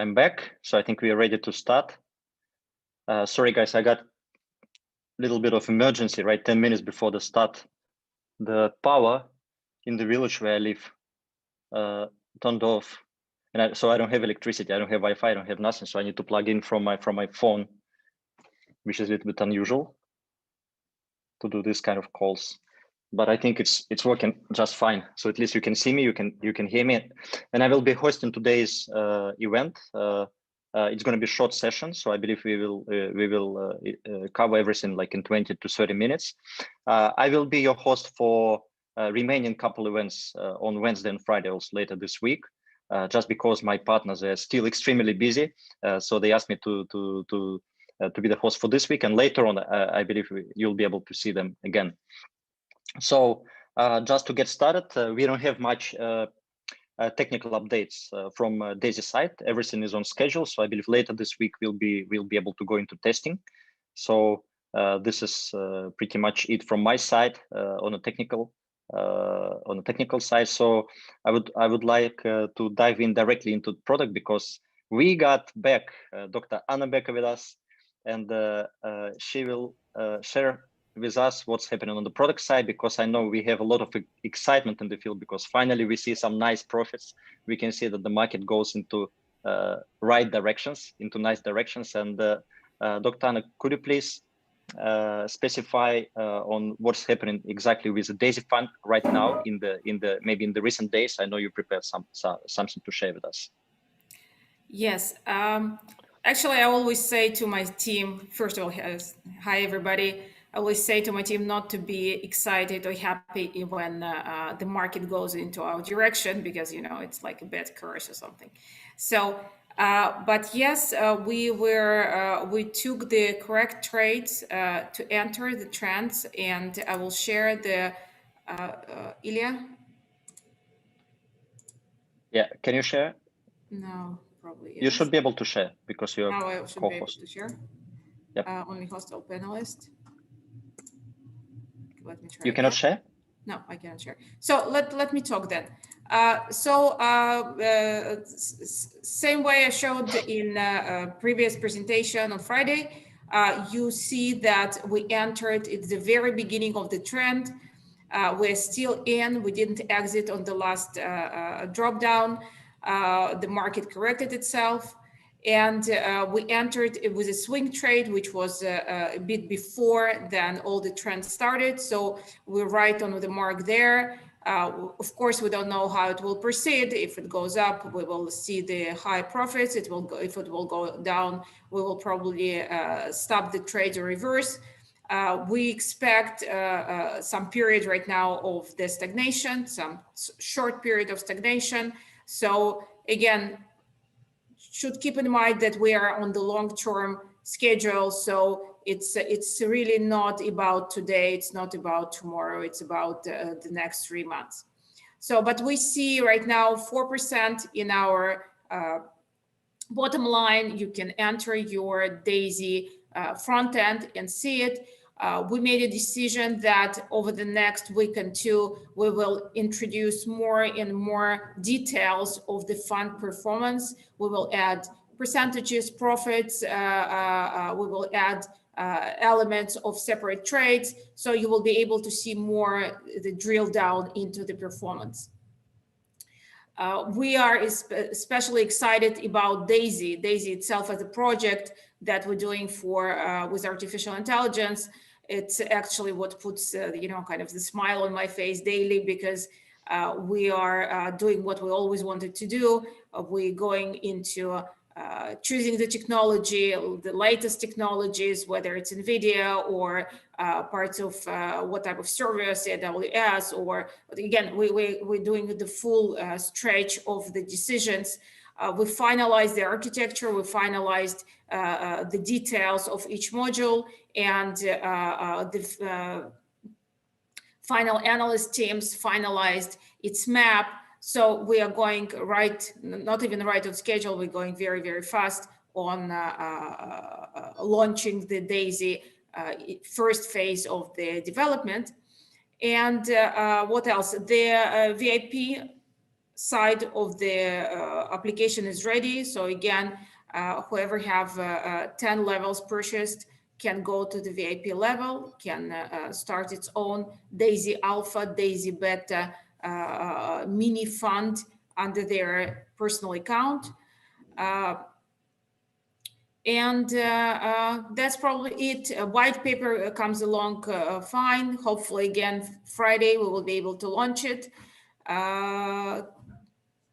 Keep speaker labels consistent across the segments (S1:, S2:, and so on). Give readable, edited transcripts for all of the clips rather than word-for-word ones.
S1: I'm back, so I think we are ready to start. Sorry, guys, I got a little bit of emergency, right? 10 minutes before the start. The power in the village where I live turned off, and so I don't have electricity. I don't have Wi-Fi. I don't have nothing. So I need to plug in from my phone, which is a little bit unusual to do this kind of calls. But I think it's working just fine. So at least you can see me, you can hear me, and I will be hosting today's event. It's going to be a short session, so I believe we will cover everything like in 20 to 30 minutes. I will be your host for remaining couple events on Wednesday and Friday, also later this week. Just because my partners are still extremely busy, so they asked me to be the host for this week, and later on, I believe you'll be able to see them again. So just to get started, we don't have much technical updates from d.ai.sy side. Everything is on schedule, so I believe later this week we'll be able to go into testing. So this is pretty much it from my side on a technical side. So I would like to dive in directly into the product, because we got back Dr. Anna Becker with us, and she will share with us what's happening on the product side, because I know we have a lot of excitement in the field, because finally we see some nice profits. We can see that the market goes into right directions, into nice directions. And Dr. Anna, could you please specify on what's happening exactly with the d.ai.sy fund right now in the maybe in the recent days? I know you prepared something to share with us.
S2: Yes. Actually, I always say to my team, first of all, hi everybody. I always say to my team not to be excited or happy when the market goes into our direction, because it's like a bad curse or something. So, but yes, we took the correct trades to enter the trends, and I will share the Ilya.
S1: Yeah, can you share?
S2: No, probably yes.
S1: You should be able to share because you're
S2: now I should be able to share.
S1: Yep.
S2: Only host or panelist. Let me try.
S1: You cannot share?
S2: No, I cannot share. So let me talk then. Same way I showed in a previous presentation on Friday, you see that we entered at the very beginning of the trend. We're still in. We didn't exit on the last drop down. The market corrected itself. And we entered with a swing trade, which was a bit before then all the trends started. So we're right on the mark there. Of course, we don't know how it will proceed. If it goes up, we will see the high profits. If it will go down, we will probably stop the trade or reverse. We expect some period right now of the stagnation, some short period of stagnation. So again, should keep in mind that we are on the long-term schedule. So it's really not about today. It's not about tomorrow. It's about the next 3 months. So, but we see right now 4% in our bottom line. You can enter your d.ai.sy front end and see it. We made a decision that over the next week and two, we will introduce more and more details of the fund performance. We will add percentages, profits. We will add elements of separate trades. So you will be able to see more the drill down into the performance. We are especially excited about d.ai.sy. d.ai.sy itself as a project that we're doing with artificial intelligence. It's actually what puts kind of the smile on my face daily, because we are doing what we always wanted to do. We're going into choosing the technology, the latest technologies, whether it's NVIDIA or parts of what type of service, AWS, or again, we're doing the full stretch of the decisions. We finalized the architecture, we finalized the details of each module, and the final analyst teams finalized its map. So we are going right, not even right on schedule, we're going very, very fast on launching the d.ai.sy first phase of the development. And what else? The VIP side of the application is ready. So again, whoever have 10 levels purchased can go to the VIP level, can start its own DAISY Alpha, DAISY Beta mini fund under their personal account. That's probably it. A white paper comes along fine. Hopefully, again, Friday we will be able to launch it.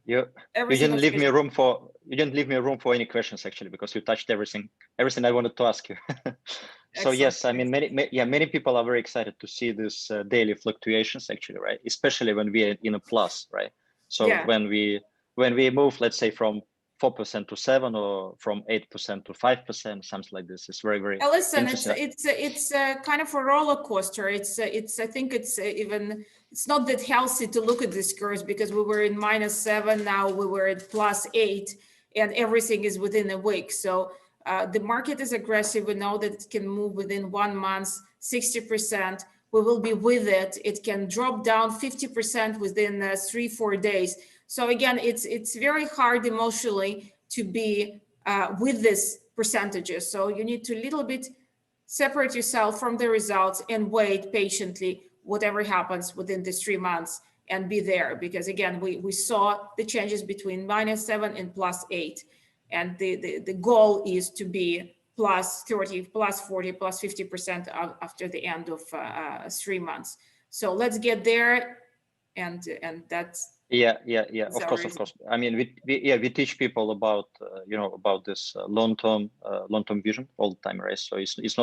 S1: You didn't leave me room for any questions, actually, because you touched everything I wanted to ask you. So yes, I mean, many people are very excited to see this daily fluctuations, actually, right? Especially when we are in a plus, right? So
S2: yeah.
S1: when we move, let's say, from 4% to 7%, or from 8% to 5%, something like this, it's very, very
S2: Listen,
S1: interesting.
S2: it's kind of a roller coaster. I think it's not that healthy to look at these curves, because we were in -7, now we were at +8, and everything is within a week. So the market is aggressive. We know that it can move within 1 month, 60%. We will be with it. It can drop down 50% within 3-4 days. So again, it's very hard emotionally to be with this percentages. So you need to little bit separate yourself from the results and wait patiently whatever happens within these 3 months and be there. Because again, we saw the changes between -7 and +8. And the goal is to be +30, +40, +50% after the end of 3 months. So let's get there. And that's
S1: of course. I mean, we teach people about about this long-term vision all the time, right? So it's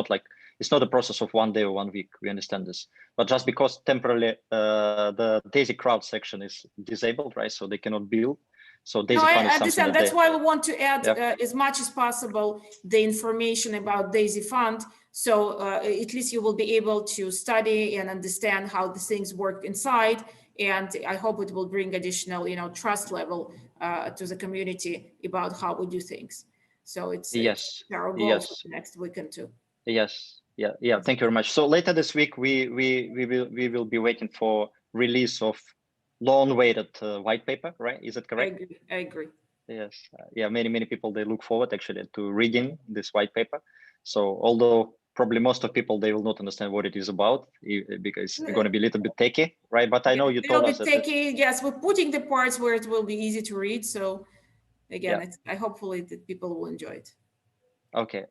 S1: not a process of 1 day or 1 week. We understand this, but just because temporarily the DAISY crowd section is disabled, right? So they cannot build. So DAISY fund is something
S2: that's why we want to add as much as possible the information about DAISY fund. So at least you will be able to study and understand how the things work inside. And I hope it will bring additional, trust level to the community about how we do things. So it's our goal for the next weekend too.
S1: Yes. Yeah. Thank you very much. So later this week, we will be waiting for release of long-awaited white paper, right? Is that correct?
S2: I agree.
S1: Yes. Many people, they look forward actually to reading this white paper. So although probably most of people, they will not understand what it is about, because it's going to be a little bit techy, right? But I know you told us that
S2: techy. Yes, we're putting the parts where it will be easy to read. So again, I hopefully that people will enjoy it.
S1: Okay.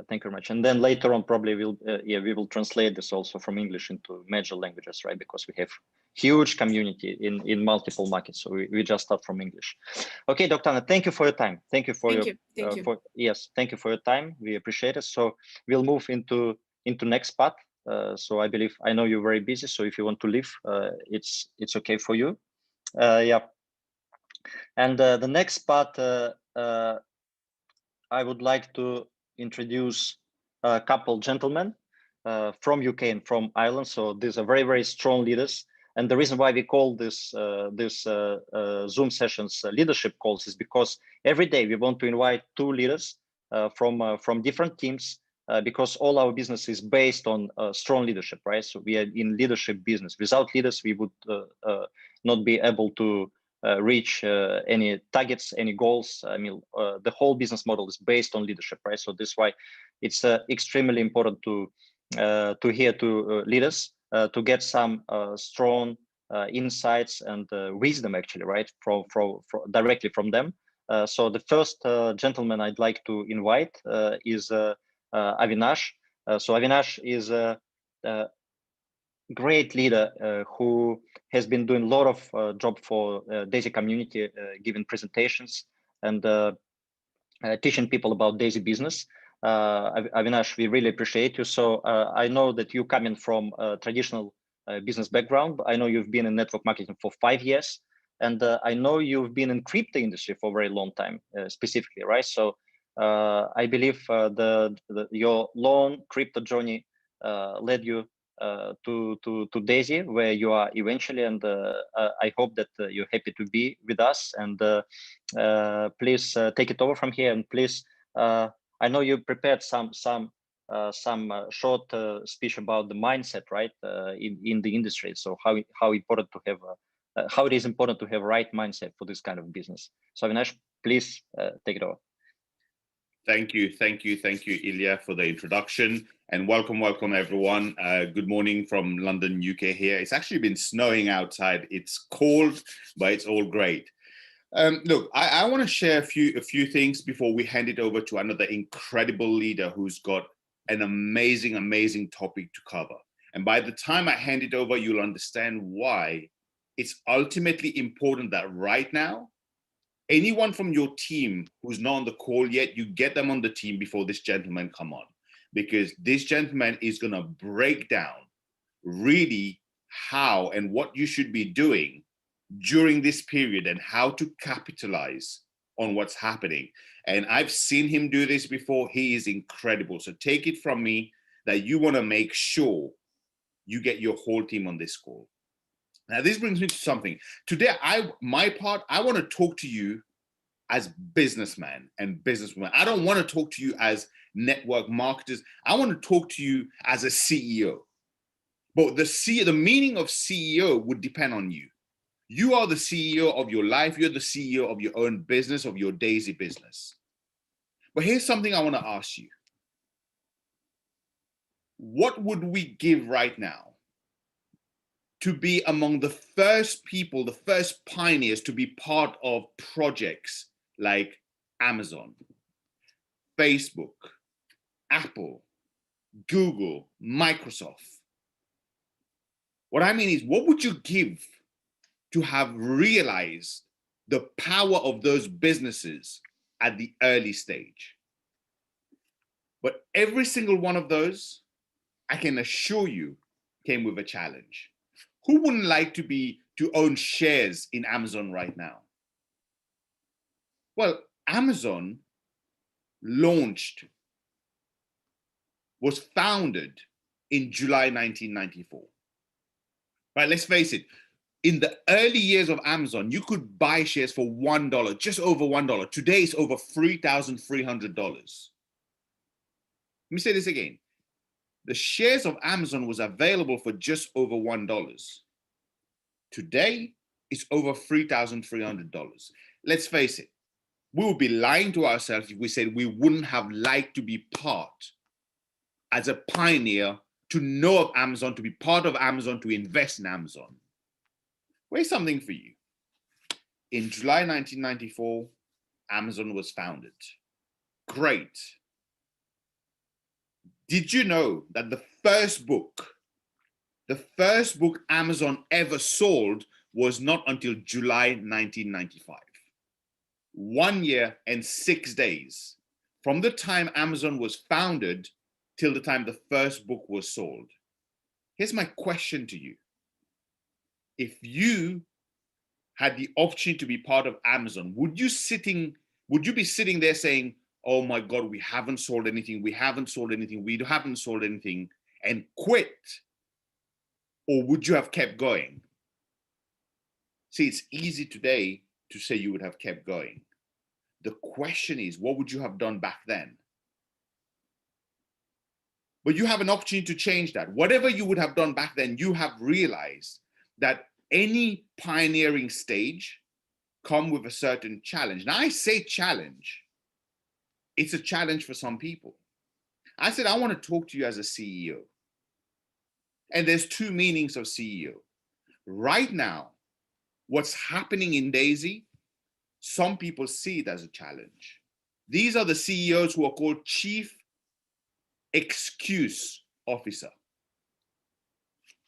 S1: Thank you very much. And then later on, probably we will translate this also from English into major languages, right? Because we have huge community in multiple markets. So we just start from English. Okay, Dr. Anna, thank you for your time. Thank you for thank you for your time. We appreciate it. So we'll move into next part. So I know you're very busy. So if you want to leave, it's okay for you. And the next part, I would like to introduce a couple gentlemen from UK and from Ireland. So these are very, very strong leaders. And the reason why we call this Zoom sessions leadership calls is because every day we want to invite 2 leaders from different teams, because all our business is based on strong leadership, right? So we are in leadership business. Without leaders, we would not be able to reach any targets, any goals. I mean, the whole business model is based on leadership, right? So this is why it's extremely important to hear to leaders to get some strong insights and wisdom, actually, right, from directly from them. So the first gentleman I'd like to invite is Avinash. So Avinash is a great leader who has been doing a lot of job for DAISY community, giving presentations and teaching people about DAISY business. Avinash, we really appreciate you. So I know that you coming from a traditional business background. I know you've been in network marketing for 5 years, and I know you've been in crypto industry for a very long time, specifically, right? So I believe your long crypto journey led you to DAISY, where you are eventually, and I hope that you're happy to be with us. And please take it over from here. And please, I know you prepared some short speech about the mindset, right, in the industry. So how important to have how it is important to have right mindset for this kind of business. So Avinash, please take it over.
S3: Thank you, Ilya, for the introduction, and welcome everyone. Good morning from London, UK here. It's actually been snowing outside. It's cold, but it's all great. Look, I want to share a few things before we hand it over to another incredible leader who's got an amazing topic to cover. And by the time I hand it over, you'll understand why it's ultimately important that right now, anyone from your team who's not on the call yet, you get them on the team before this gentleman come on, because this gentleman is going to break down really how and what you should be doing during this period and how to capitalize on what's happening. And I've seen him do this before. He is incredible. So take it from me that you want to make sure you get your whole team on this call. Now, this brings me to something. Today, I want to talk to you as businessmen and businesswomen. I don't want to talk to you as network marketers. I want to talk to you as a CEO. But the meaning of CEO would depend on you. You are the CEO of your life. You're the CEO of your own business, of your Daisy business. But here's something I want to ask you. What would we give right now to be among the first people, the first pioneers to be part of projects like Amazon, Facebook, Apple, Google, Microsoft? What I mean is, what would you give to have realized the power of those businesses at the early stage? But every single one of those, I can assure you, came with a challenge. Who wouldn't like to own shares in Amazon right now? Well, Amazon was founded in July 1994. Right, let's face it. In the early years of Amazon, you could buy shares for $1, just over $1. Today, it's over $3,300. Let me say this again. The shares of Amazon was available for just over $1. Today, it's over $3,300. Let's face it. We would be lying to ourselves if we said we wouldn't have liked to be part as a pioneer, to know of Amazon, to be part of Amazon, to invest in Amazon. Here's something for you. In July 1994, Amazon was founded. Great. Did you know that the first book Amazon ever sold was not until July 1995? 1 year and 6 days from the time Amazon was founded till the time the first book was sold. Here's my question to you. If you had the opportunity to be part of Amazon, would you be sitting there saying, oh my God, we haven't sold anything, and quit? Or would you have kept going? See, it's easy today to say you would have kept going. The question is, what would you have done back then? But you have an opportunity to change that. Whatever you would have done back then, you have realized that any pioneering stage come with a certain challenge. Now, I say challenge. It's a challenge for some people. I said, I want to talk to you as a CEO. And there's two meanings of CEO. Right now, what's happening in Daisy, some people see it as a challenge. These are the CEOs who are called Chief Excuse Officer.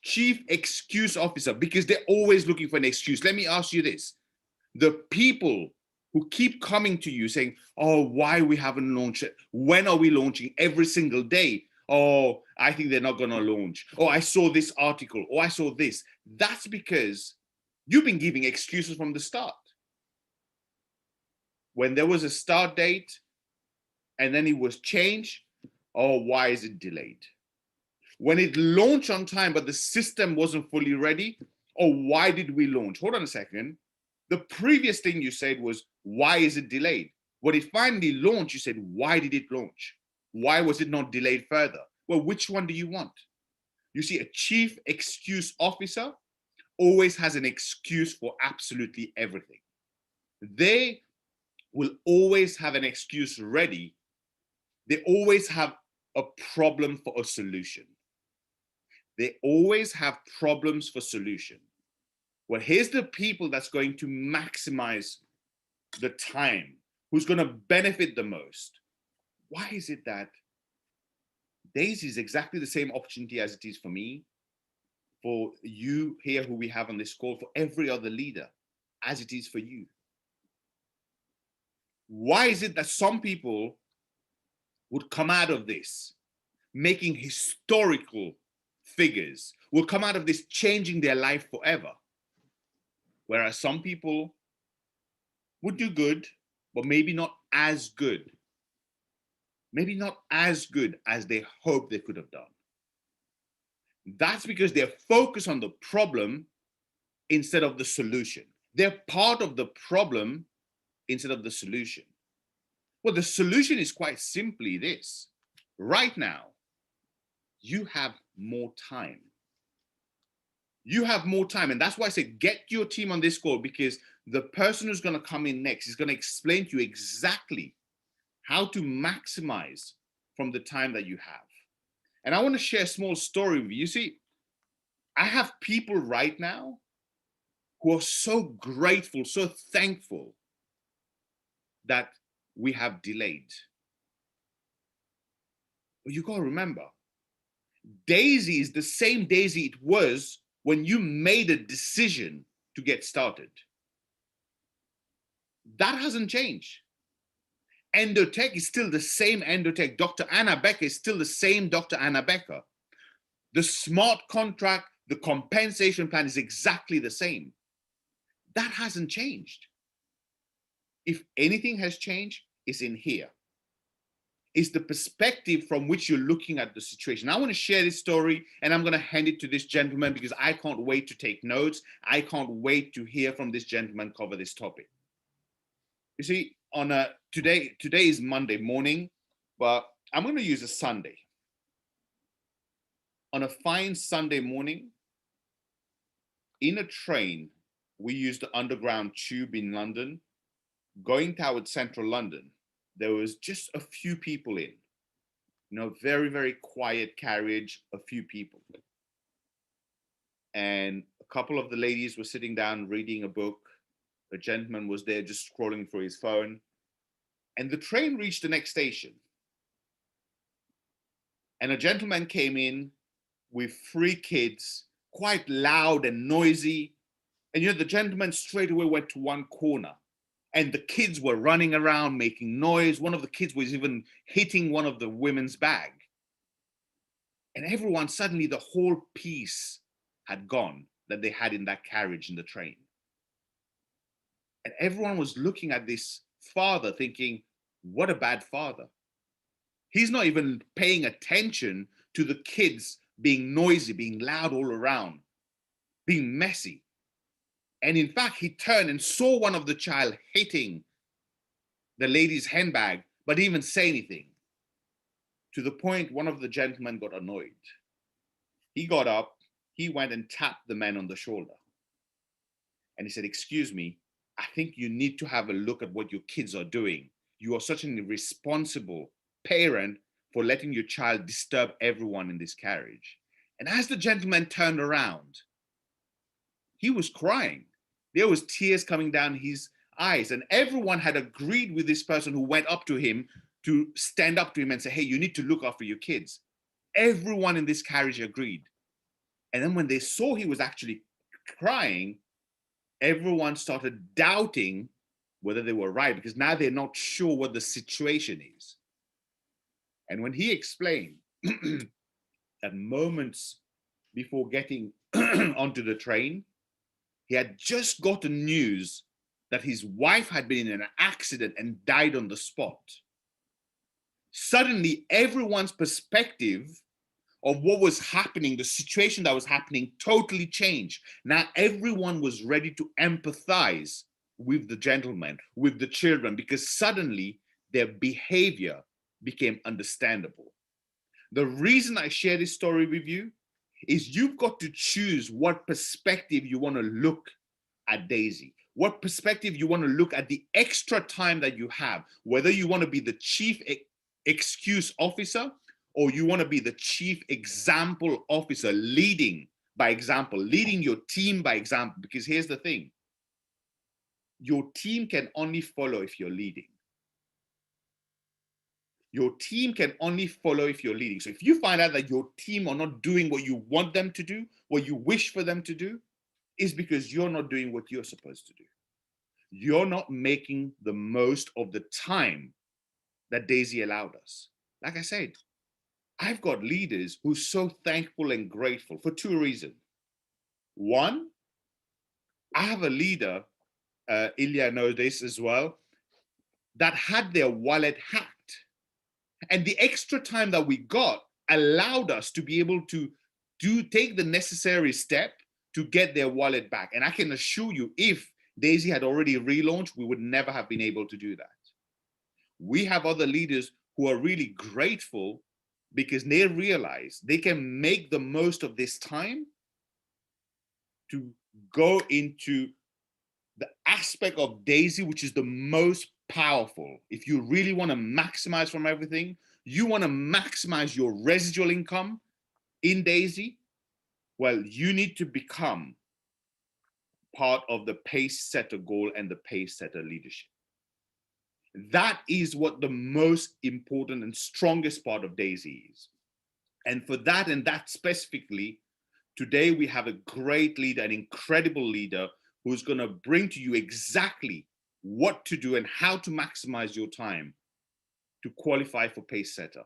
S3: Chief Excuse Officer, because they're always looking for an excuse. Let me ask you this. The people who keep coming to you saying, oh, why we haven't launched it? When are we launching? Every single day. Oh, I think they're not going to launch. Oh, I saw this article. Oh, I saw this. That's because you've been giving excuses from the start. When there was a start date and then it was changed, oh, why is it delayed? When it launched on time, but the system wasn't fully ready, oh, why did we launch? Hold on a second. The previous thing you said was, why is it delayed? When it finally launched, you said, why did it launch? Why was it not delayed further? Well, which one do you want? You see, a Chief Excuse Officer always has an excuse for absolutely everything. They will always have an excuse ready. They always have a problem for a solution. They always have problems for solution. Well, here's the people that's going to maximize the time, who's going to benefit the most. Why is it that Daisy is exactly the same opportunity as it is for me, for you here who we have on this call, for every other leader, as it is for you? Why is it that some people would come out of this making historical figures, will come out of this changing their life forever, whereas some people would do good, but maybe not as good, maybe not as good as they hoped they could have done? That's because they're focused on the problem instead of the solution. They're part of the problem instead of the solution. Well, the solution is quite simply this. Right now, you have more time. You have more time. And that's why I say get your team on this call, because the person who's going to come in next is going to explain to you exactly how to maximize from the time that you have. And I want to share a small story with you. You see, I have people right now who are so grateful, so thankful that we have delayed. But you got to remember, Daisy is the same Daisy it was when you made a decision to get started. That hasn't changed. Endotech is still the same Endotech. Dr. Anna Becker is still the same Dr. Anna Becker. The smart contract, the compensation plan is exactly the same. That hasn't changed. If anything has changed, it's in here. It's the perspective from which you're looking at the situation. I want to share this story, and I'm going to hand it to this gentleman because I can't wait to take notes. I can't wait to hear from this gentleman cover this topic. You see, on today is Monday morning, but I'm going to use a Sunday. On a fine Sunday morning, in a train, we used the underground tube in London, going towards central London. There was just a few people in, very, very quiet carriage, a few people. And a couple of the ladies were sitting down reading a book. A gentleman was there just scrolling through his phone. And the train reached the next station. And a gentleman came in with 3 kids, quite loud and noisy. And the gentleman straight away went to one corner. And the kids were running around making noise. One of the kids was even hitting one of the women's bag. And everyone, suddenly the whole peace had gone that they had in that carriage in the train. And everyone was looking at this father thinking, what a bad father. He's not even paying attention to the kids being noisy, being loud all around, being messy. And in fact, he turned and saw one of the child hitting the lady's handbag, but didn't even say anything. To the point, one of the gentlemen got annoyed. He got up, he went and tapped the man on the shoulder. And he said, excuse me, I think you need to have a look at what your kids are doing. You are such an irresponsible parent for letting your child disturb everyone in this carriage. And as the gentleman turned around, he was crying. There was tears coming down his eyes. And everyone had agreed with this person who went up to him to stand up to him and say, hey, you need to look after your kids. Everyone in this carriage agreed. And then when they saw he was actually crying, everyone started doubting whether they were right, because now they're not sure what the situation is. And when he explained that moments before getting onto the train, he had just gotten news that his wife had been in an accident and died on the spot. Suddenly, everyone's perspective of what was happening, the situation that was happening, totally changed. Now everyone was ready to empathize with the gentleman, with the children, because suddenly their behavior became understandable. The reason I share this story with you, is you've got to choose what perspective you want to look at Daisy, what perspective you want to look at the extra time that you have, whether you want to be the chief excuse officer or you want to be the chief example officer, leading by example, leading your team by example. Because here's the thing, your team can only follow if you're leading. Your team can only follow if you're leading. So if you find out that your team are not doing what you want them to do, what you wish for them to do, is because you're not doing what you're supposed to do. You're not making the most of the time that Daisy allowed us. Like I said, I've got leaders who are so thankful and grateful for two reasons. One, I have a leader, Ilya knows this as well, that had their wallet hacked. And the extra time that we got allowed us to be able to take the necessary step to get their wallet back. And I can assure you, if Daisy had already relaunched, we would never have been able to do that. We have other leaders who are really grateful because they realize they can make the most of this time to go into the aspect of Daisy, which is the most powerful. If you really want to maximize from everything, you want to maximize your residual income in Daisy, well, you need to become part of the pace setter goal and the pace setter leadership. That is what the most important and strongest part of Daisy is. And for that, and that specifically, today we have a great leader, an incredible leader, who's going to bring to you exactly what to do and how to maximize your time to qualify for pace setter.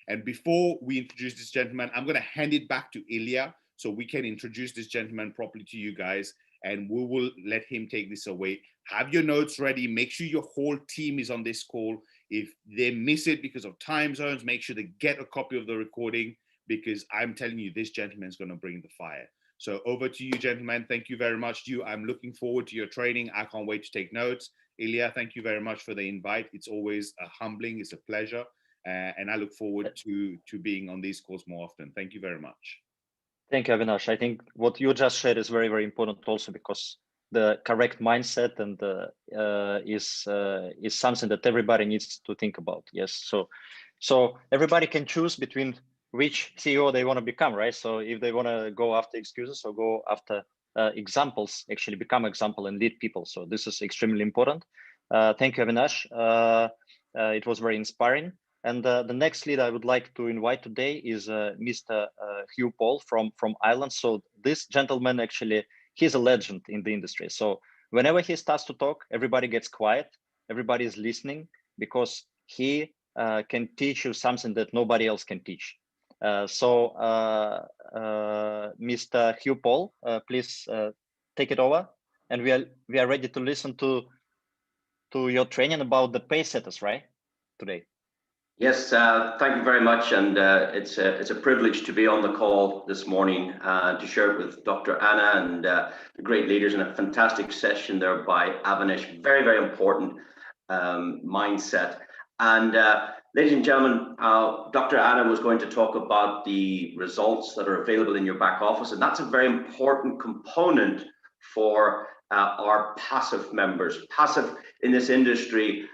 S3: And before we introduce this gentleman, I'm going to hand it back to Ilya so we can introduce this gentleman properly to you guys, and we will let him take this away. Have your notes ready. Make sure your whole team is on this call. If they miss it because of time zones, make sure they get a copy of the recording, because I'm telling you, this gentleman is going to bring the fire. So over to you, gentlemen. Thank you very much to you. I'm looking forward to your training. I can't wait to take notes. Ilya, thank you very much for the invite. It's always humbling. It's a pleasure. And I look forward to being on these calls more often. Thank you very much.
S1: Thank you, Avinash. I think what you just shared is very, very important also, because the correct mindset and is something that everybody needs to think about. Yes. So everybody can choose between which CEO they want to become, right? So if they want to go after excuses or go after examples, actually become example and lead people. So this is extremely important. Thank you, Avinash. It was very inspiring. And the next leader I would like to invite today is Mr. Hugh Paul from Ireland. So this gentleman, actually, he's a legend in the industry. So whenever he starts to talk, everybody gets quiet. Everybody is listening, because he can teach you something that nobody else can teach. Mr. Hugh Paul, please take it over, and we are ready to listen to your training about the pace setters, right, today.
S4: Yes, thank you very much, and it's a privilege to be on the call this morning to share it with Dr. Anna and the great leaders, and a fantastic session there by Avinash. Very, very important mindset. And ladies and gentlemen, Dr. Anna was going to talk about the results that are available in your back office, and that's a very important component for our passive members. Passive in this industry,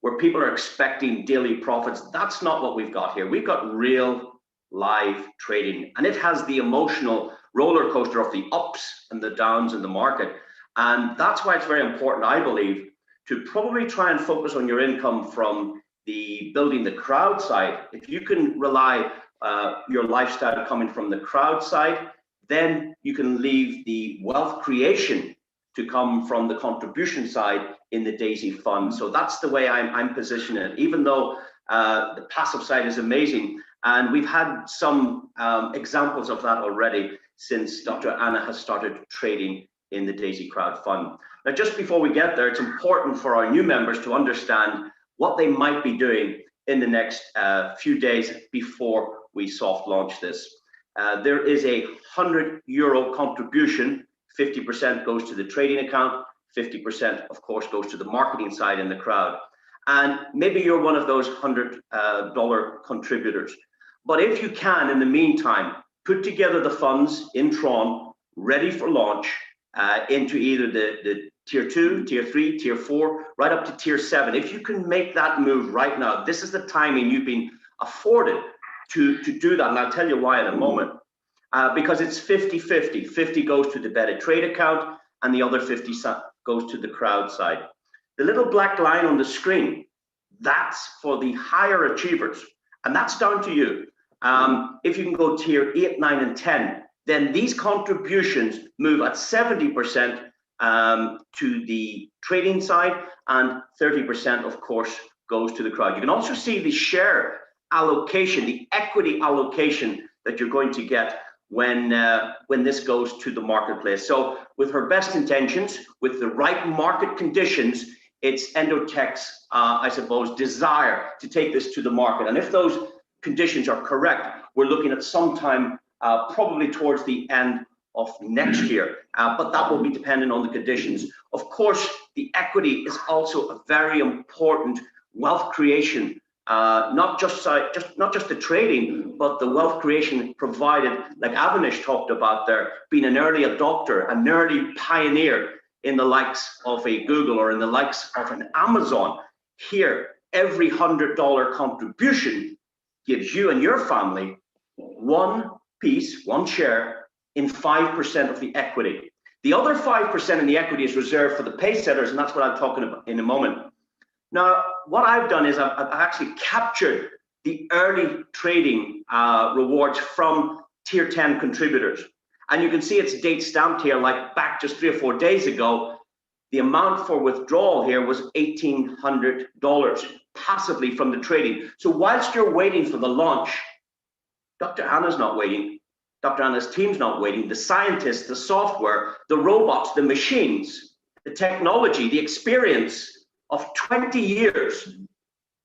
S4: where people are expecting daily profits, that's not what we've got here. We've got real live trading, and it has the emotional roller coaster of the ups and the downs in the market. And that's why it's very important, I believe, to probably try and focus on your income from the building the crowd side. If you can rely your lifestyle coming from the crowd side, then you can leave the wealth creation to come from the contribution side in the Daisy fund. So that's the way I'm positioning it, even though the passive side is amazing. And we've had some examples of that already since Dr. Anna has started trading in the Daisy crowd fund. Now, just before we get there, it's important for our new members to understand what they might be doing in the next few days before we soft launch this. There is a €100 contribution. 50% goes to the trading account, 50% of course goes to the marketing side in the crowd. And maybe you're one of those $100 contributors. But if you can, in the meantime, put together the funds in Tron, ready for launch into either the tier 2, tier 3, tier 4, right up to tier 7. If you can make that move right now, this is the timing you've been afforded to do that. And I'll tell you why in a moment. Because it's 50-50. 50 goes to the embedded trade account and the other 50 goes to the crowd side. The little black line on the screen, that's for the higher achievers. And that's down to you. If you can go tier 8, 9, and 10, then these contributions move at 70% to the trading side, and 30%, of course, goes to the crowd. You can also see the share allocation, the equity allocation that you're going to get when this goes to the marketplace. So with her best intentions, with the right market conditions, it's Endotech's, I suppose, desire to take this to the market. And if those conditions are correct, we're looking at sometime probably towards the end of next year, but that will be dependent on the conditions. Of course, the equity is also a very important wealth creation, not just the trading, but the wealth creation provided, like Avinash talked about there, being an early adopter, an early pioneer in the likes of a Google or in the likes of an Amazon. Here, every $100 contribution gives you and your family one piece, one share in 5% of the equity. The other 5% in the equity is reserved for the pay setters, and that's what I'm talking about in a moment. Now, what I've done is I've actually captured the early trading rewards from tier 10 contributors. And you can see it's date stamped here, like back just 3 or 4 days ago. The amount for withdrawal here was $1,800 passively from the trading. So whilst you're waiting for the launch, Dr. Anna's not waiting. Dr. Anna's team's not waiting. The scientists, the software, the robots, the machines, the technology, the experience of 20 years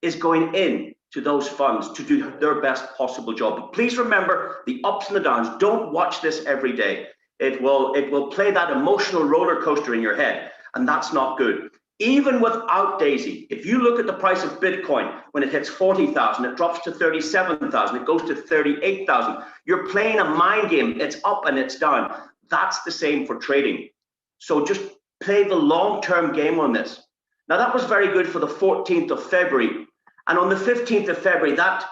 S4: is going in to those funds to do their best possible job. But please remember the ups and the downs. Don't watch this every day. It will play that emotional roller coaster in your head, and that's not good. Even without Daisy, if you look at the price of Bitcoin, when it hits 40,000, it drops to 37,000, it goes to 38,000. You're playing a mind game. It's up and it's down. That's the same for trading. So just play the long-term game on this. Now, that was very good for the 14th of February. And on the 15th of February, that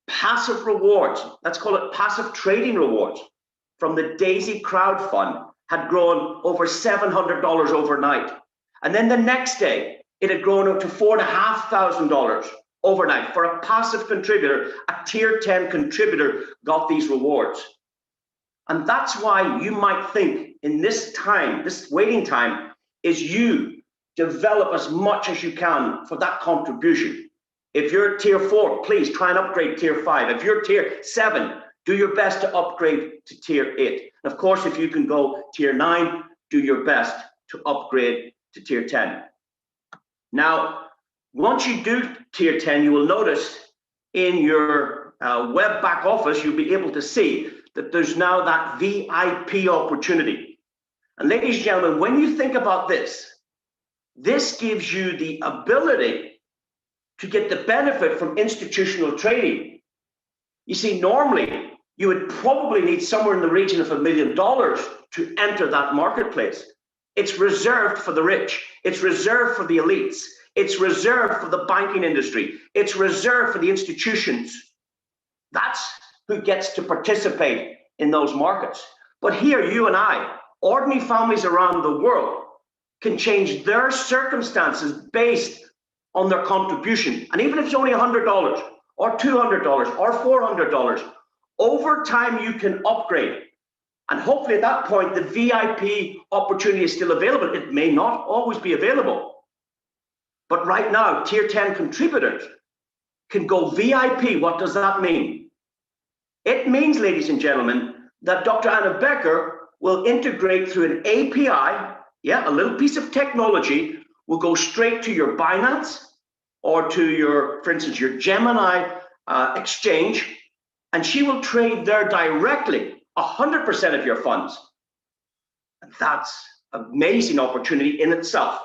S4: passive rewards, let's call it passive trading rewards, from the Daisy crowd fund had grown over $700 overnight. And then the next day, it had grown up to $4,500 overnight. For a passive contributor, a tier 10 contributor got these rewards. And that's why you might think in this time, this waiting time, is you develop as much as you can for that contribution. If you're tier 4, please try and upgrade tier 5. If you're tier 7, do your best to upgrade to tier 8. And of course, if you can go tier 9, do your best to upgrade to tier 10. Now, once you do tier 10, you will notice in your web back office, you'll be able to see that there's now that VIP opportunity. And ladies and gentlemen, when you think about this, this gives you the ability to get the benefit from institutional trading. You see, normally you would probably need somewhere in the region of $1 million to enter that marketplace. It's reserved for the rich. It's reserved for the elites. It's reserved for the banking industry. It's reserved for the institutions. That's who gets to participate in those markets. But here, you and I, ordinary families around the world, can change their circumstances based on their contribution. And even if it's only $100 or $200 or $400, over time you can upgrade. And hopefully at that point, the VIP opportunity is still available. It may not always be available. But right now, tier 10 contributors can go VIP. What does that mean? It means, ladies and gentlemen, that Dr. Anna Becker will integrate through an API, a little piece of technology, will go straight to your Binance or to your, for instance, your Gemini exchange, and she will trade there directly 100% of your funds. And that's an amazing opportunity in itself.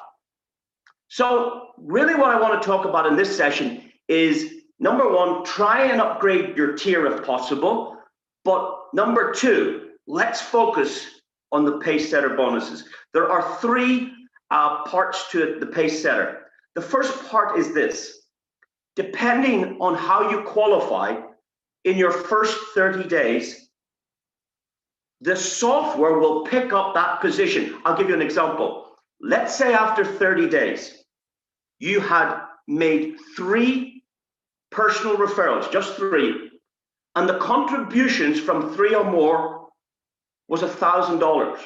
S4: So really what I want to talk about in this session is, number one, try and upgrade your tier if possible. But number two, let's focus on the pace setter bonuses. There are three parts to it, the pace setter. The first part is this: depending on how you qualify in your first 30 days, the software will pick up that position. I'll give you an example. Let's say after 30 days, you had made 3 personal referrals, just 3, and the contributions from 3 or more was $1,000.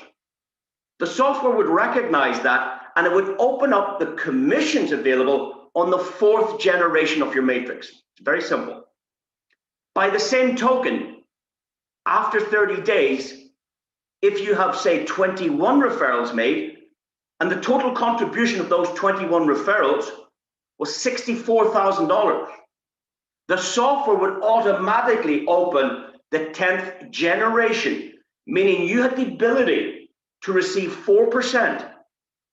S4: The software would recognize that, and it would open up the commissions available on the 4th generation of your matrix. It's very simple. By the same token, after 30 days, if you have, say, 21 referrals made, and the total contribution of those 21 referrals was $64,000, the software would automatically open the 10th generation, meaning you had the ability to receive 4%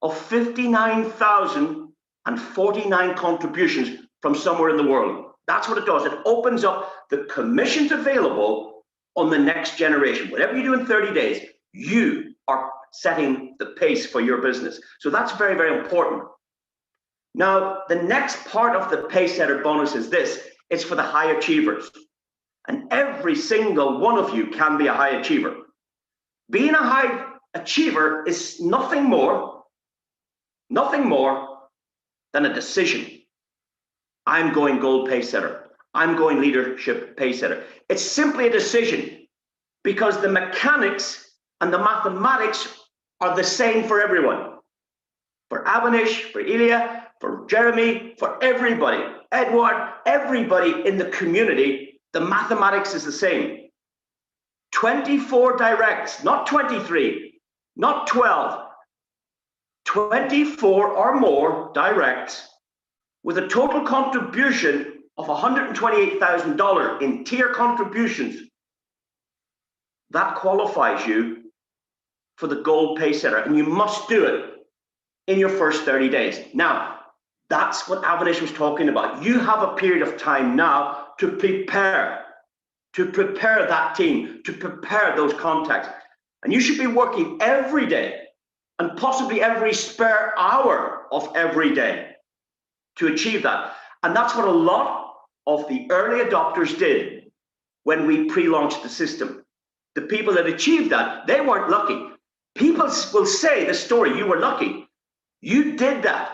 S4: of 59,049 contributions from somewhere in the world. That's what it does. It opens up the commissions available on the next generation. Whatever you do in 30 days, you are setting the pace for your business. So that's very, very important. Now, the next part of the pace setter bonus is this. It's for the high achievers. And every single one of you can be a high achiever. Being a high achiever is nothing more than a decision. I'm going gold pace setter. I'm going leadership pace setter. It's simply a decision, because the mechanics and the mathematics are the same for everyone. For Avanish, for Ilya, for Jeremy, for everybody, Edward, everybody in the community, the mathematics is the same. 24 directs, not 23, not 12, 24 or more directs with a total contribution of $128,000 in tier contributions. That qualifies you for the gold pace setter, and you must do it in your first 30 days. Now, that's what Avanish was talking about. You have a period of time now to prepare that team, to prepare those contacts. And you should be working every day, and possibly every spare hour of every day, to achieve that. And that's what a lot of the early adopters did when we pre-launched the system. The people that achieved that, they weren't lucky. People will say the story, you were lucky. You did that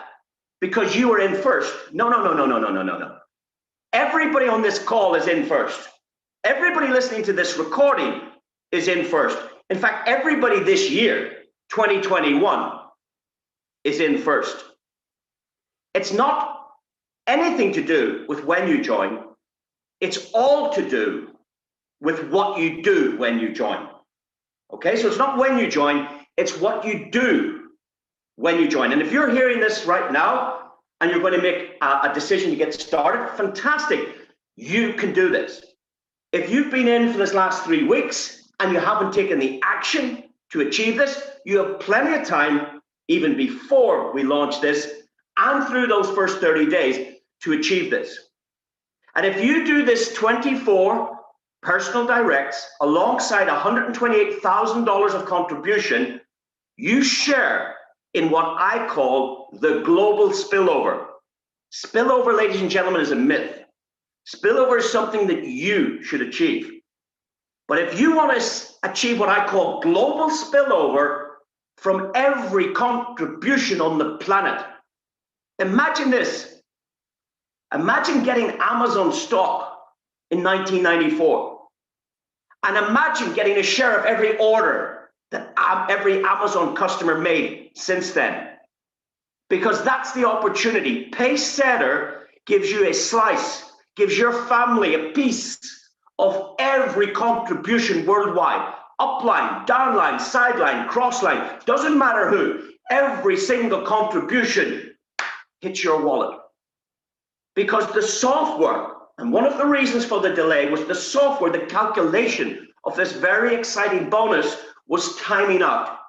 S4: because you were in first. No. Everybody on this call is in first. Everybody listening to this recording is in first. In fact, everybody this year, 2021, is in first. It's not anything to do with when you join. It's all to do with what you do when you join. Okay, so it's not when you join, it's what you do when you join. And if you're hearing this right now and you're going to make a decision to get started, fantastic, you can do this. If you've been in for this last 3 weeks and you haven't taken the action to achieve this, you have plenty of time, even before we launch this and through those first 30 days, to achieve this. And if you do this 24 personal directs alongside $128,000 of contribution, you share in what I call the global spillover. Spillover, ladies and gentlemen, is a myth. Spillover is something that you should achieve. But if you want to achieve what I call global spillover from every contribution on the planet, imagine this. Imagine getting Amazon stock in 1994. And imagine getting a share of every order that every Amazon customer made since then. Because that's the opportunity. Pace setter gives you a slice, gives your family a piece of every contribution worldwide. Upline, downline, sideline, crossline, doesn't matter who. Every single contribution hits your wallet. Because the software, and one of the reasons for the delay was the software, the calculation of this very exciting bonus was timing out.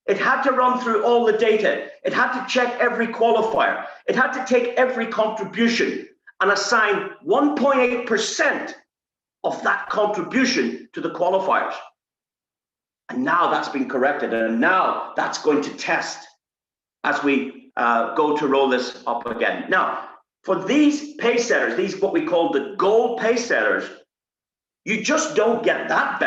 S4: It had to run through all the data. It had to check every qualifier. It had to take every contribution and assign 1.8% of that contribution to the qualifiers. And now that's been corrected, and now that's going to test as we go to roll this up again. Now, for these pay setters, these what we call the gold pay setters, you just don't get that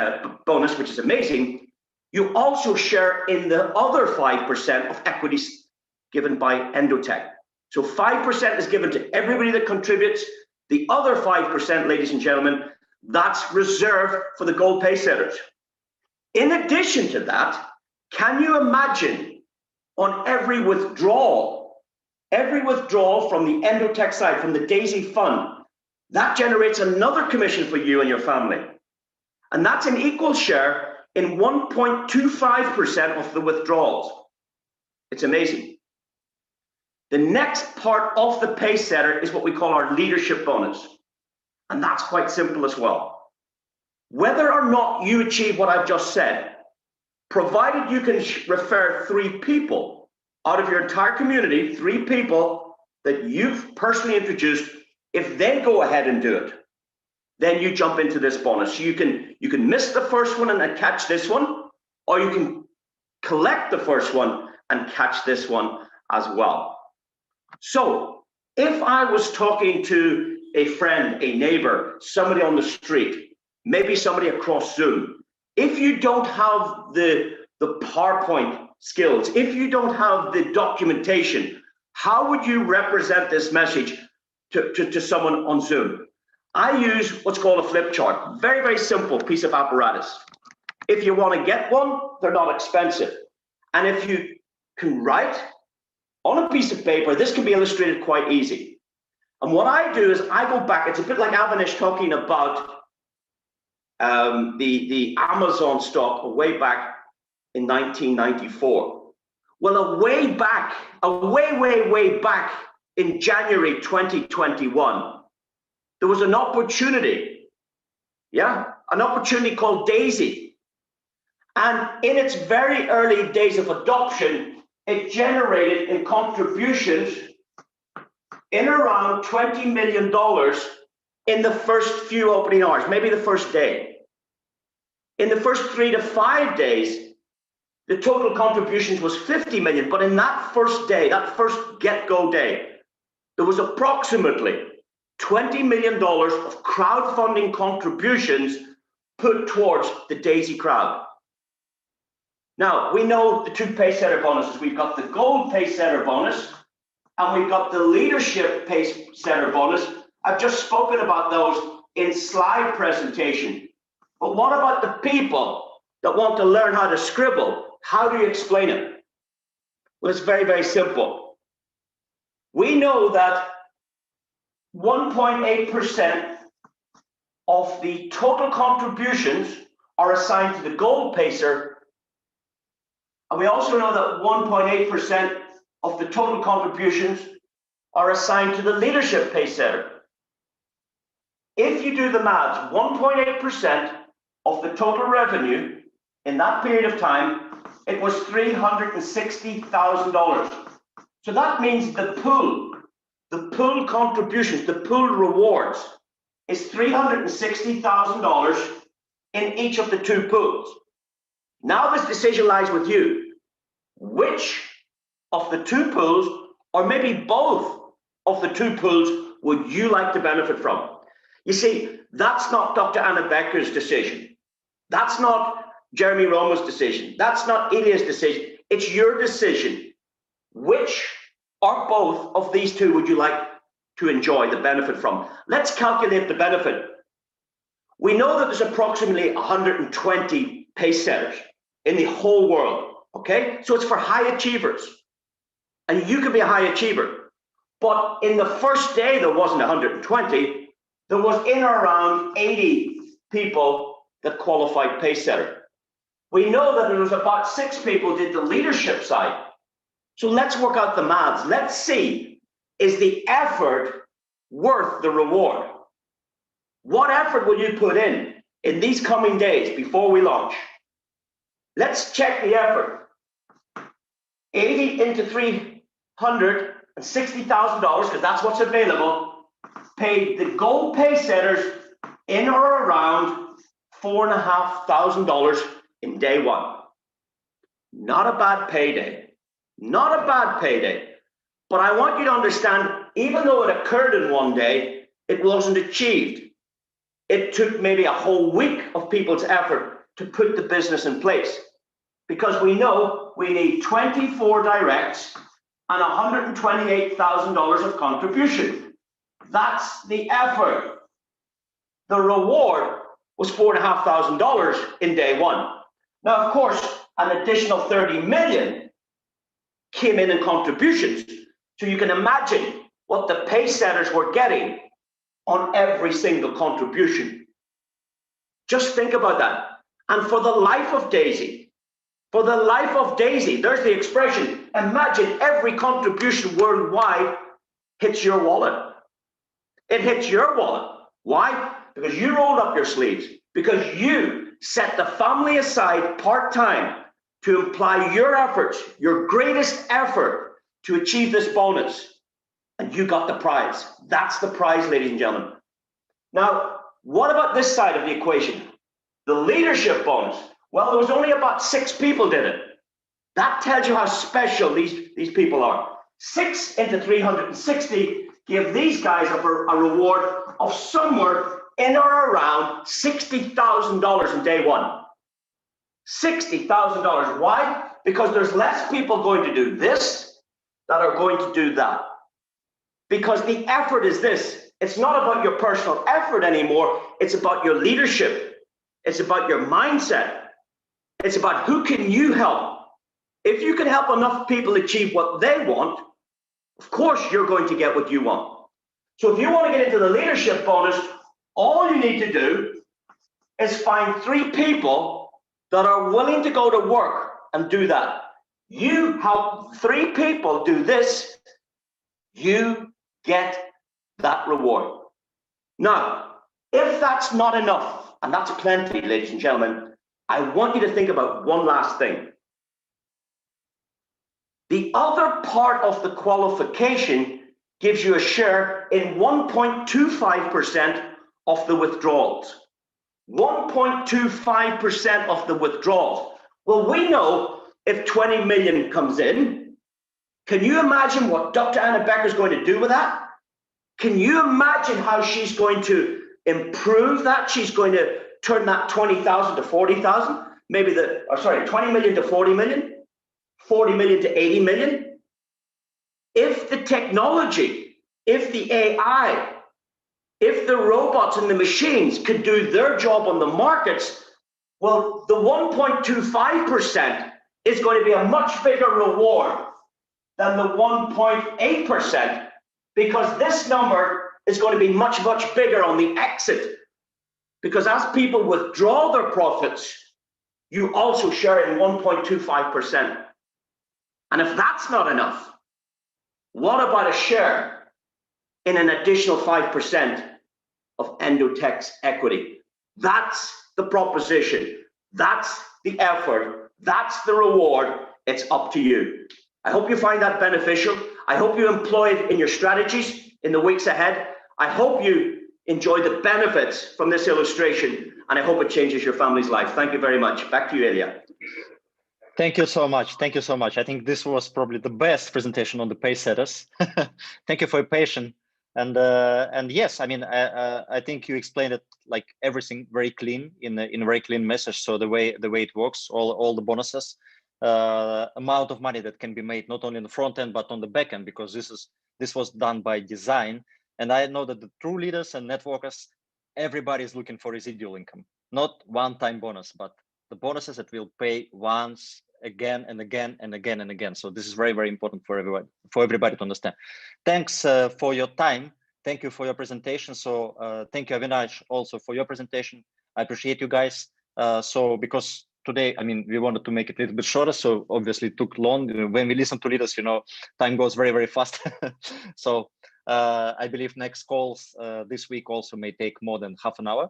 S4: bonus, which is amazing. You also share in the other 5% of equities given by Endotech. So 5% is given to everybody that contributes. The other 5%, ladies and gentlemen, that's reserved for the gold pay setters. In addition to that, can you imagine on every withdrawal from the Endotech side, from the DAISY fund, that generates another commission for you and your family. And that's an equal share in 1.25% of the withdrawals. It's amazing. The next part of the pay setter is what we call our leadership bonus. And that's quite simple as well. Whether or not you achieve what I've just said, provided you can refer 3 people out of your entire community, 3 people that you've personally introduced, if they go ahead and do it, then you jump into this bonus. So you can miss the first one and then catch this one, or you can collect the first one and catch this one as well. So if I was talking to a friend, a neighbor, somebody on the street, maybe somebody across Zoom, if you don't have the PowerPoint skills, if you don't have the documentation, how would you represent this message to someone on Zoom? I use what's called a flip chart. Very, very simple piece of apparatus. If you want to get one, they're not expensive. And if you can write on a piece of paper, this can be illustrated quite easy. And what I do is I go back, it's a bit like Avanish talking about the Amazon stock way back in 1994. Well, way back in January 2021, there was an opportunity, an opportunity called DAISY. And in its very early days of adoption, it generated in contributions in around $20 million in the first few opening hours, maybe the first day. In the first 3 to 5 days, the total contributions was 50 million, but in that first day, that first get-go day, there was approximately $20 million of crowdfunding contributions put towards the DAISY crowd. Now, we know the 2 pay setter bonuses. We've got the gold pay setter bonus, and we've got the leadership pay setter bonus. I've just spoken about those in slide presentation. But what about the people that want to learn how to scribble? How do you explain it? Well, it's very, very simple. We know that 1.8% of the total contributions are assigned to the gold pacer, and we also know that 1.8% of the total contributions are assigned to the leadership pay setter. If you do the maths, 1.8% of the total revenue in that period of time, it was $360,000. So that means the pool contributions, the pool rewards is $360,000 in each of the 2 pools. Now this decision lies with you. Which of the 2 pools, or maybe both of the 2 pools, would you like to benefit from? You see, that's not Dr. Anna Becker's decision. That's not Jeremy Romo's decision. That's not Ilya's decision. It's your decision. Which or both of these 2 would you like to enjoy the benefit from? Let's calculate the benefit. We know that there's approximately 120 pay setters in the whole world, okay? So it's for high achievers. And you can be a high achiever. But in the first day, there wasn't 120. There was in or around 80 people that qualified pay setter. We know that there was about 6 people did the leadership side. So let's work out the maths. Let's see, is the effort worth the reward? What effort will you put in these coming days before we launch? Let's check the effort. 80 into $360,000, because that's what's available, paid the gold pay setters in or around $4,500 in day one. Not a bad payday, not a bad payday. But I want you to understand, even though it occurred in one day, it wasn't achieved. It took maybe a whole week of people's effort to put the business in place, because we know we need 24 directs and $128,000 of contribution. That's the effort. The reward was $4,500 in day one. Now, of course, an additional 30 million came in contributions. So you can imagine what the pay setters were getting on every single contribution. Just think about that. And for the life of Daisy, there's the expression, imagine every contribution worldwide hits your wallet. It hits your wallet. Why? Because you rolled up your sleeves, because you set the family aside part-time to apply your efforts, your greatest effort, to achieve this bonus, and you got the prize. That's the prize, ladies and gentlemen. Now, what about this side of the equation? The leadership bonus. Well, there was only about 6 people did it. That tells you how special these people are. 6 into 360 give these guys a reward of somewhere in or around $60,000 in day one. $60,000. Why? Because there's less people going to do this that are going to do that. Because the effort is this. It's not about your personal effort anymore. It's about your leadership. It's about your mindset. It's about who can you help. If you can help enough people achieve what they want, of course you're going to get what you want. So if you want to get into the leadership bonus, all you need to do is find 3 people that are willing to go to work and do that. You help 3 people do this, you get that reward. Now, if that's not enough, and that's plenty, ladies and gentlemen, I want you to think about one last thing. The other part of the qualification gives you a share in 1.25% of the withdrawals. 1.25% of the withdrawals. Well, we know if 20 million comes in, can you imagine what Dr. Anna Becker is going to do with that? Can you imagine how she's going to improve that? She's going to turn that 20,000 to 40,000, maybe 20 million to 40 million, 40 million to 80 million. If the technology, if the AI, if the robots and the machines could do their job on the markets, well, the 1.25% is going to be a much bigger reward than the 1.8%, because this number is going to be much, much bigger on the exit. Because as people withdraw their profits, you also share in 1.25%. And if that's not enough, what about a share in an additional 5% of Endotech's equity? That's the proposition. That's the effort. That's the reward. It's up to you. I hope you find that beneficial. I hope you employ it in your strategies in the weeks ahead. I hope you enjoy the benefits from this illustration, and I hope it changes your family's life. Thank you very much. Back to you, Ilya.
S1: Thank you so much. Thank you so much. I think this was probably the best presentation on the pay setters. Thank you for your patience. And yes, I mean, I think you explained it like everything very clean in a very clean message. So the way it works, all the bonuses, amount of money that can be made not only in the front end but on the back end, because this was done by design. And I know that the true leaders and networkers, everybody is looking for residual income, not one-time bonus, but the bonuses that will pay once, again and again and again and again. So this is very, very important for everybody to understand. Thanks for your time. Thank you for your presentation. So thank you, Avinash, also for your presentation. I appreciate you guys. So because today, I mean, we wanted to make it a little bit shorter, so obviously it took long. When we listen to leaders, you know, time goes very, very fast. So I believe next calls this week also may take more than half an hour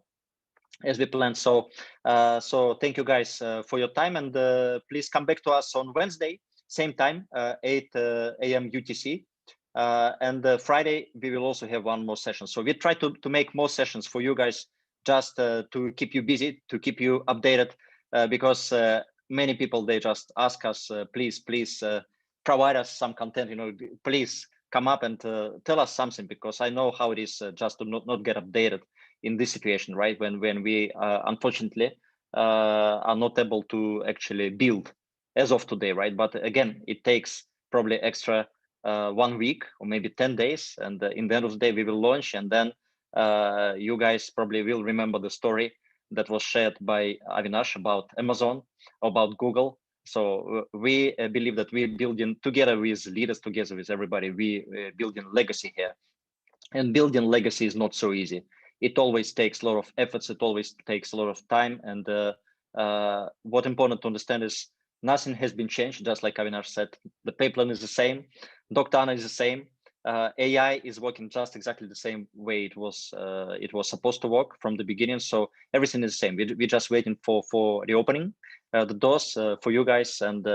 S1: as we planned. So so thank you guys for your time, and please come back to us on Wednesday, same time, 8 a.m. UTC. And Friday, we will also have one more session. So we try to make more sessions for you guys just to keep you busy, to keep you updated, because many people, they just ask us, please provide us some content, please come up and tell us something, because I know how it is just to not get updated in this situation, right? When we unfortunately are not able to actually build as of today, right? But again, it takes probably extra 1 week or maybe 10 days, and in the end of the day we will launch, and then you guys probably will remember the story that was shared by Avinash about Amazon, about Google. So we believe that we're building together with leaders, together with everybody, we building legacy here. And building legacy is not so easy. It always takes a lot of efforts. It always takes a lot of time. And what important to understand is nothing has been changed. Just like Avinash said, the pipeline is the same. Dr. Anna is the same. AI is working just exactly the same way it was supposed to work from the beginning. So everything is the same. We're just waiting for reopening the doors for you guys, and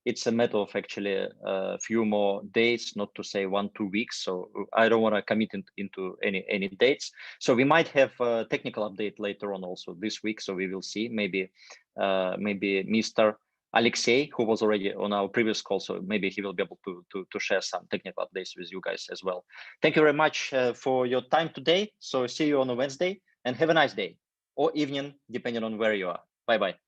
S1: it's a matter of actually a few more days, not to say 1-2 weeks. So I don't want to commit into any dates. So we might have a technical update later on also this week. So we will see. Maybe Mr. Alexei, who was already on our previous call, so maybe he will be able to share some technical updates with you guys as well. Thank you very much for your time today. So see you on a Wednesday, and have a nice day or evening, depending on where you are. Bye-bye.